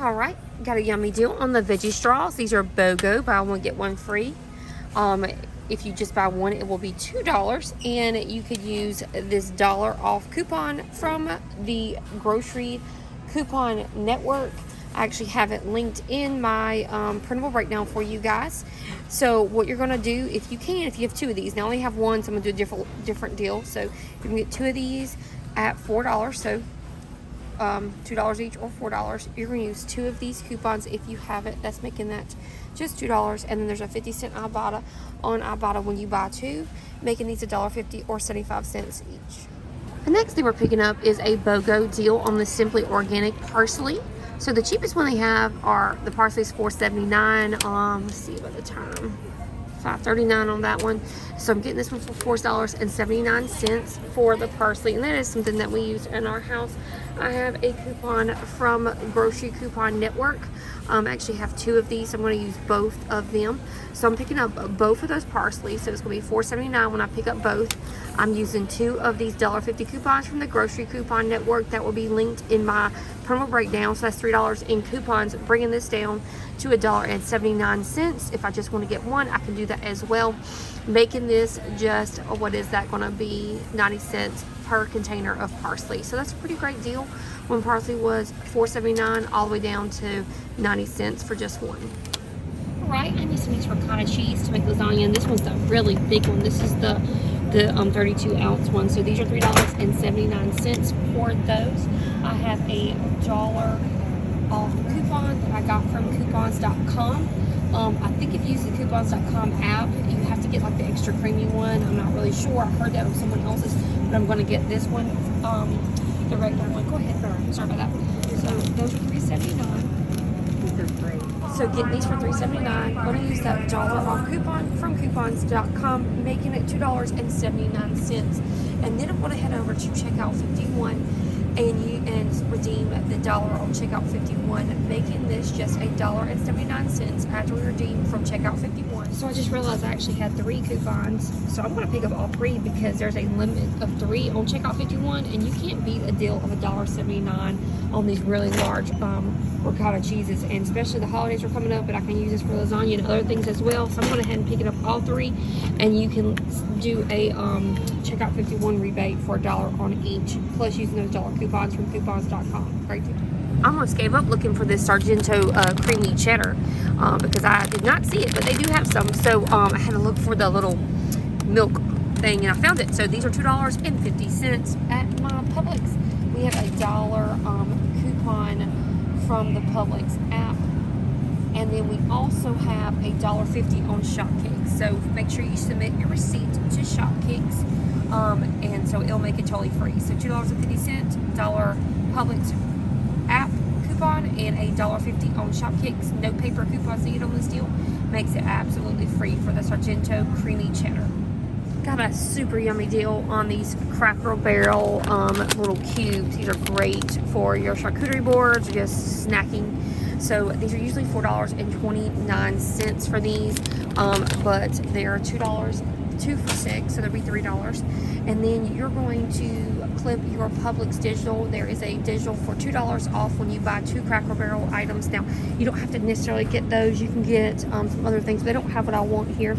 All right, got a yummy deal on the Veggie Straws. These are BOGO, buy one get one free. If you just buy one, it will be $2, and you could use this $1 off coupon from the grocery coupon network. I actually have it linked in my printable breakdown for you guys. So what you're going to do, if you have two of these, now I only have one, so I'm going to do a different deal. So you can get two of these at $4, so $2 each or $4. You're going to use two of these coupons if you have it. That's making that just $2. And then there's a 50-cent Ibotta on Ibotta when you buy two, making these $1.50 or 75 cents each. The next thing we're picking up is a BOGO deal on the Simply Organic Parsley. So the cheapest one they have are the Parsley's $4.79. Let's see about the time. $5.39 on that one. So I'm getting this one for $4.79 for the parsley, and that is something that we use in our house. I have a coupon from Grocery Coupon Network. I actually have two of these. I'm going to use both of them. So I'm picking up both of those parsley. So it's going to be $4.79 when I pick up both. I'm using two of these $1.50 coupons from the Grocery Coupon Network that will be linked in my promo breakdown. So that's $3 in coupons, bringing this down to $1.79. If I just want to get one, I can do that as well, making this just, what is that going to be, 90 cents per container of parsley. So that's a pretty great deal when parsley was $4.79 all the way down to 90 cents for just one. All right, I need some extra ricotta cheese to make lasagna, and this one's the really big one. This is the 32 ounce one. So these are $3.79 for those. I have a $1 off coupon that I got from coupons.com. I think if you use the coupons.com app, you have to get like the extra creamy one. I'm not really sure. I heard that on someone else's, but I'm going to get this one, the regular one. Go ahead, sorry about that. So those are $3.79. So getting these for $3.79. I'm going to use that $1 off coupon from coupons.com, making it $2.79. And then I'm going to head over to checkout 51 and redeem the $1 on checkout 51, making this just $1.79 after we redeem from checkout 51. So I just realized I actually had 3 coupons, so I'm going to pick up all 3 because there's a limit of 3 on checkout 51, and you can't beat a deal of $1.79 on these really large ricotta cheeses. And especially the holidays are coming up, but I can use this for lasagna and other things as well. So I'm going to head and pick it up all 3, and you can do a checkout 51 rebate for $1 on each, plus using those $1 coupons from coupons.com. Great deal. I almost gave up looking for this Sargento creamy cheddar because I did not see it, but they do have some. So I had to look for the little milk thing, and I found it. So these are $2.50 at my Publix. We have a $1 coupon from the Publix app, and then we also have a $1.50 on Shopkick. So make sure you submit your receipt to Shopkick, and so it'll make it totally free. So $2.50, $1 Publix app coupon, and a $1.50 on Shopkick. No paper coupons needed on this deal. Makes it absolutely free for the Sargento creamy cheddar. Got a super yummy deal on these Cracker Barrel little cubes. These are great for your charcuterie boards or just snacking. So these are usually $4.29 for these, but they are $2, 2 for $6, so they'll be $3. And then you're going to clip your Publix digital. There is a digital for $2 off when you buy 2 Cracker Barrel items. Now, you don't have to necessarily get those. You can get some other things, but they don't have what I want here.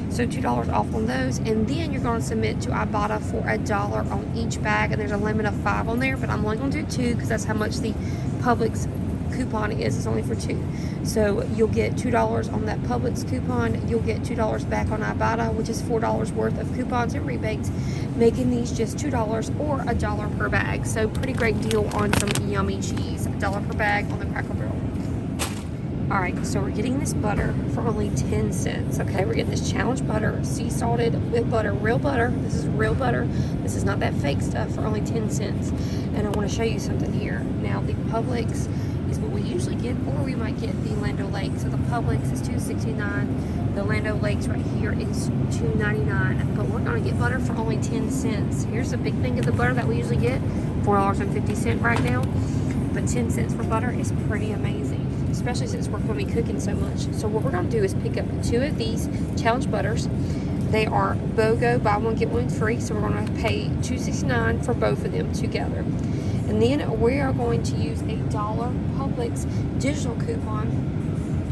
So $2 off on those, and then you're going to submit to Ibotta for $1 on each bag, and there's a limit of 5 on there, but I'm only going to do 2 because that's how much the Publix coupon is. It's only for 2. So you'll get $2 on that Publix coupon. You'll get $2 back on Ibotta, which is $4 worth of coupons and rebates, making these just $2 or $1 per bag. So pretty great deal on some yummy cheese. $1 per bag on the Cracker Barrel. Alright, so we're getting this butter for only 10 cents. Okay, we're getting this challenge butter, sea salted with butter, real butter. This is real butter. This is not that fake stuff, for only 10 cents. And I want to show you something here. Now, the Publix is what we usually get, or we might get the Land O'Lakes. So the Publix is $2.69. The Land O'Lakes right here is $2.99. But we're going to get butter for only 10 cents. Here's a big thing of the butter that we usually get, $4.50 right now. But 10 cents for butter is pretty amazing, especially since we're going to be cooking so much. So what we're going to do is pick up 2 of these challenge butters. They are BOGO, buy one get one free, so we're going to pay $2.69 for both of them together. And then we are going to use a $1 Publix digital coupon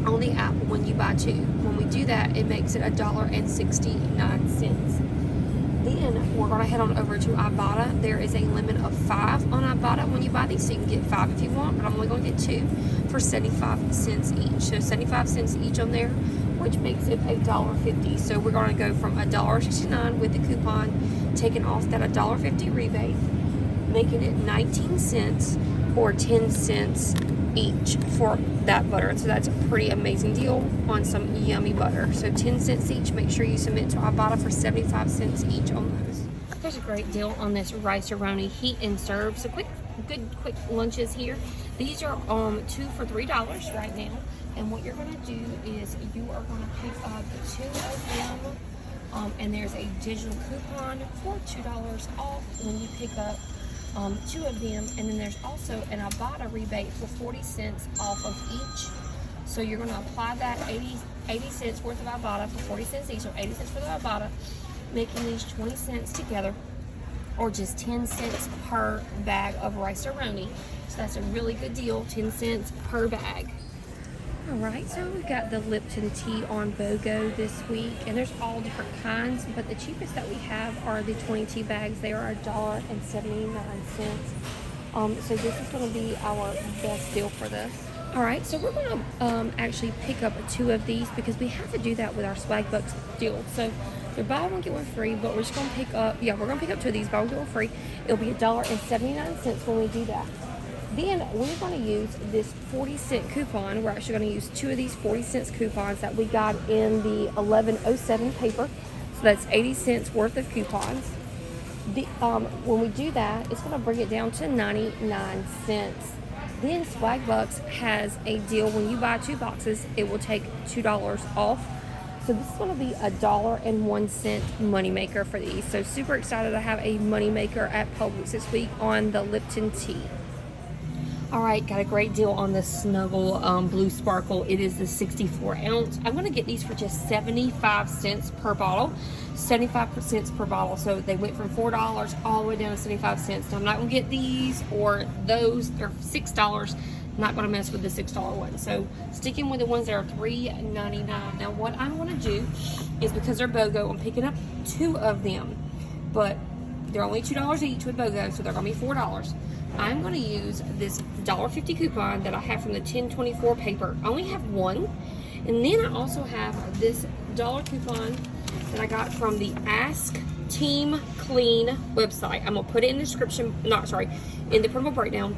on the app when you buy 2. When we do that, it makes it $1.69. Then we're going to head on over to Ibotta. There is a limit of 5 on Ibotta when you buy these, so you can get 5 if you want, but I'm only going to get 2 for 75 cents each. So 75 cents each on there, which makes it $1.50. So we're going to go from $1.69 with the coupon, taking off that $1.50 rebate, making it 19 cents or 10 cents each for that butter. So that's a pretty amazing deal on some yummy butter. So 10 cents each. Make sure you submit to Ibotta for 75 cents each on those. There's a great deal on this Rice-A-Roni heat and serve. So quick lunches here. These are 2 for $3 right now. And what you're going to do is you are going to pick up 2 of them. And there's a digital coupon for $2 off when you pick up 2 of them, and then there's also an Ibotta rebate for 40 cents off of each. So you're going to apply that 80 cents worth of Ibotta for 40 cents each, or 80 cents for the Ibotta, making these 20 cents together, or just 10 cents per bag of Rice-A-Roni. So that's a really good deal, 10 cents per bag. Alright, so we've got the Lipton Tea on BOGO this week, and there's all different kinds, but the cheapest that we have are the 20 tea bags. They are $1.79. So this is going to be our best deal for this. Alright, so we're going to actually pick up 2 of these because we have to do that with our Swagbucks deal. So they're buy one, get one free, but we're just going to pick up, we're going to pick up 2 of these, buy one, get one free. It'll be $1.79 when we do that. Then we're going to use this 40-cent coupon. We're actually going to use 2 of these 40-cent coupons that we got in the 1107 paper. So that's 80 cents worth of coupons. When we do that, it's going to bring it down to 99 cents. Then Swagbucks has a deal. When you buy 2 boxes, it will take $2 off. So this is going to be $1.01 moneymaker for these. So super excited to have a moneymaker at Publix this week on the Lipton Tea. Alright, got a great deal on the Snuggle Blue Sparkle. It is the 64 ounce. I'm going to get these for just 75 cents per bottle. 75 cents per bottle. So they went from $4 all the way down to 75 cents. Now I'm not going to get these or those. They're $6. I'm not going to mess with the $6 one. So sticking with the ones that are $3.99. Now what I want to do is, because they're BOGO, I'm picking up 2 of them. But they're only $2 each with BOGO, so they're going to be $4. I'm going to use this $1.50 coupon that I have from the 1024 paper. I only have 1. And then I also have this $1 coupon that I got from the Ask Team Clean website. I'm going to put it in the description, in the printable breakdown.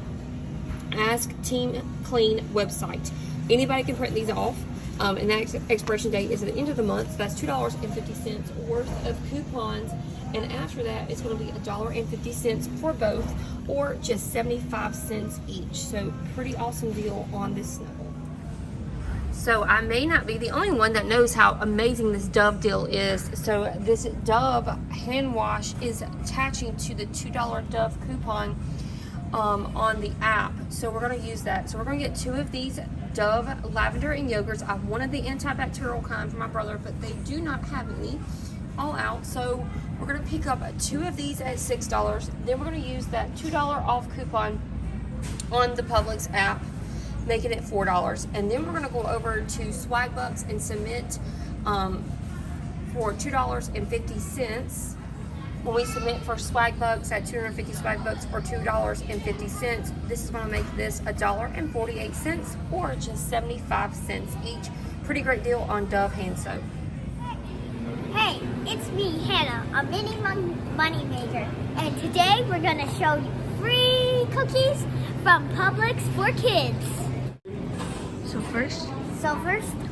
Ask Team Clean website. Anybody can print these off. And that expiration date is at the end of the month. So that's $2.50 worth of coupons. And after that, it's going to be $1.50 for both, or just 75 cents each. So pretty awesome deal on this Snuggle. So I may not be the only one that knows how amazing this Dove deal is. So this Dove hand wash is attaching to the $2 Dove coupon on the app. So we're going to use that. So we're going to get 2 of these Dove Lavender and Yogurts. I wanted the antibacterial kind for my brother, but they do not have any. All out. So we're going to pick up 2 of these at $6. Then we're going to use that $2 off coupon on the Publix app, making it $4. And then we're going to go over to Swagbucks and submit for $2.50. When we submit for Swagbucks at 250 Swagbucks or $2.50, this is going to make this $1.48 or just 75 cents each. Pretty great deal on Dove hand soap. Hey, it's me, Hannah, a mini money maker, and today we're going to show you free cookies from Publix for kids. So first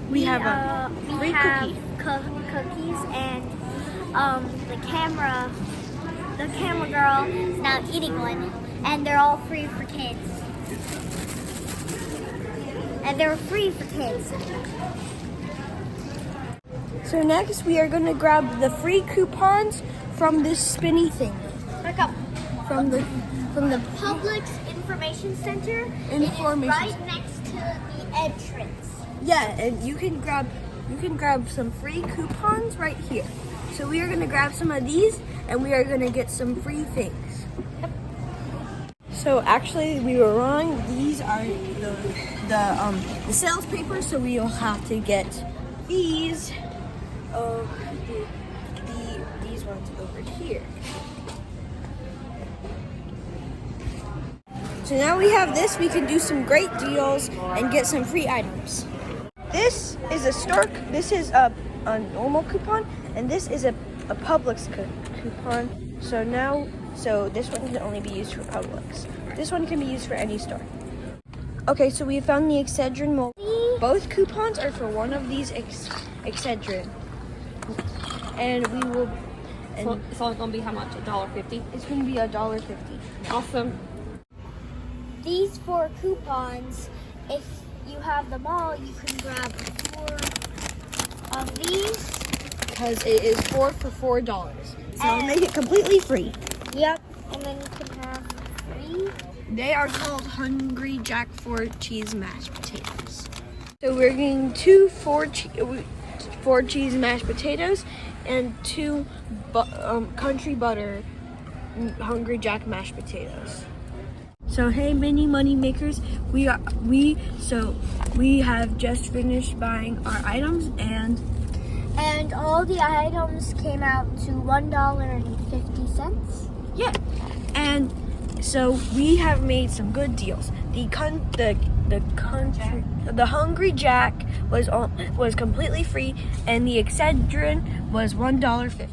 we have a free cookie. Cookies, and the camera girl is now eating one, and they're all free for kids. And they're free for kids. So next we are going to grab the free coupons from this spinny thing. Look up. From the Publix Information Center. Information. It is right next to the entrance. Yeah, and you can grab some free coupons right here. So we are going to grab some of these, and we are going to get some free things. So actually, we were wrong. These are the sales papers. So we will have to get these. These ones over here. So now we have this. We can do some great deals and get some free items. This is a Stork. This is a normal coupon, and this is a Publix coupon. So this one can only be used for Publix. This one can be used for any store. Okay, so we found the Excedrin mold. Both coupons are for one of these Excedrin. And we will... So it's only going to be how much? $1.50? It's going to be $1.50. Awesome. These 4 coupons, if you have them all, you can grab 4 of these. Because it is 4 for $4. So I'll make it completely free. Yep, and then you can have 3. They are called Hungry Jack 4 cheese mashed potatoes. So we're getting 2 4 cheese mashed potatoes and 2 country butter Hungry Jack mashed potatoes. So hey, mini money makers, we have just finished buying our items and all the items came out to $1.50. yeah, and so we have made some good deals. The Hungry Jack was completely free, and the Excedrin was $1.50.